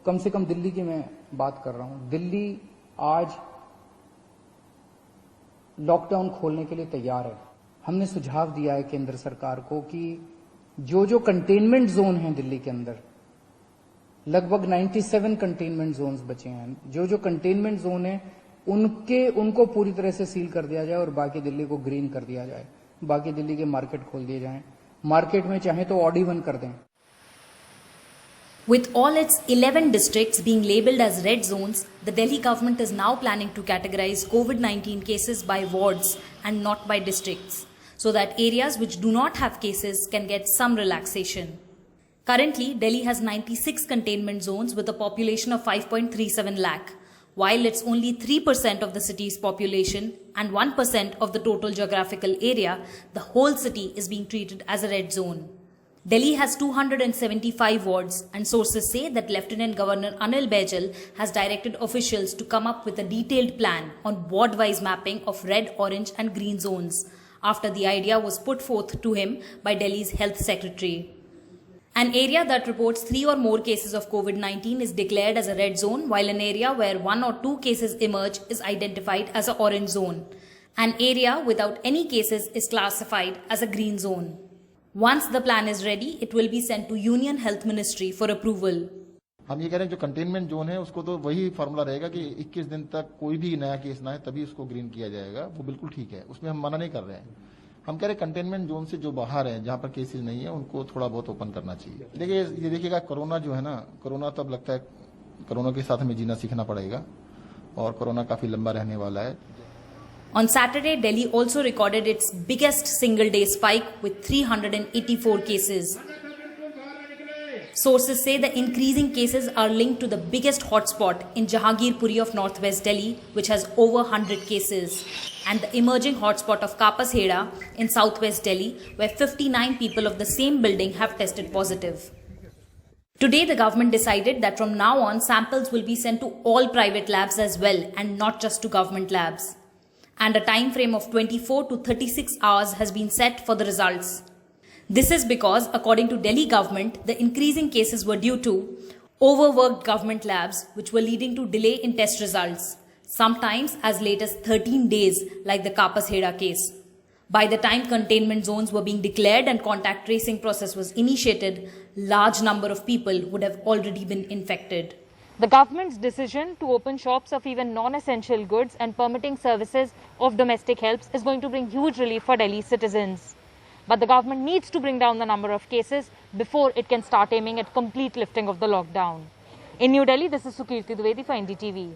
कम से कम दिल्ली की मैं बात कर रहा हूं, दिल्ली आज लॉकडाउन खोलने के लिए तैयार है। हमने सुझाव दिया है केंद्र सरकार को कि जो कंटेनमेंट जोन है दिल्ली के अंदर, लगभग 97 कंटेनमेंट जोन्स बचे हैं, जो कंटेनमेंट जोन है उनको पूरी तरह से सील कर दिया जाए और बाकी दिल्ली को ग्रीन कर दिया जाए, बाकी दिल्ली के मार्केट खोल दिए जाएं, मार्केट में चाहे तो ऑड इवन कर दें। With all its 11 districts being labelled as red zones, the Delhi government is now planning to categorize COVID-19 cases by wards and not by districts, so that areas which do not have cases can get some relaxation. Currently, Delhi has 96 containment zones with a population of 5.37 lakh. While it's only 3% of the city's population and 1% of the total geographical area, the whole city is being treated as a red zone. Delhi has 275 wards, and sources say that Lieutenant Governor Anil Baijal has directed officials to come up with a detailed plan on ward-wise mapping of red, orange and green zones after the idea was put forth to him by Delhi's Health Secretary. An area that reports 3 or more cases of COVID-19 is declared as a red zone, while an area where 1 or 2 cases emerge is identified as an orange zone. An area without any cases is classified as a green zone. Once the plan is ready, it will be sent to Union Health Ministry for approval. हम ये कह रहे हैं जो containment zone है उसको तो वही फॉर्मूला रहेगा कि 21 दिन तक कोई भी नया केस ना है तभी उसको ग्रीन किया जाएगा, वो बिल्कुल ठीक है, उसमें हम मना नहीं कर रहे हैं। हम कह रहे हैं कंटेनमेंट जोन से जो बाहर है, जहां पर केसेस नहीं है, उनको थोड़ा बहुत ओपन करना चाहिए। देखिए ये देखिएगा, कोरोना जो है ना, कोरोना तो अब लगता है कोरोना के साथ हमें जीना सीखना पड़ेगा और कोरोना काफी लंबा रहने वाला है। On Saturday, Delhi also recorded its biggest single-day spike with 384 cases. Sources say the increasing cases are linked to the biggest hotspot in Jahangirpuri of northwest Delhi, which has over 100 cases, and the emerging hotspot of Kapas Heda in southwest Delhi, where 59 people of the same building have tested positive. Today, the government decided that from now on, samples will be sent to all private labs as well, and not just to government labs. And a time frame of 24 to 36 hours has been set for the results. This is because, according to Delhi government, the increasing cases were due to overworked government labs, which were leading to delay in test results, sometimes as late as 13 days, like the Kapas Heda case. By the time containment zones were being declared and contact tracing process was initiated, large number of people would have already been infected. The government's decision to open shops of even non-essential goods and permitting services of domestic helps is going to bring huge relief for Delhi citizens. But the government needs to bring down the number of cases before it can start aiming at complete lifting of the lockdown. In New Delhi, this is Sukirti Dwivedi for NDTV.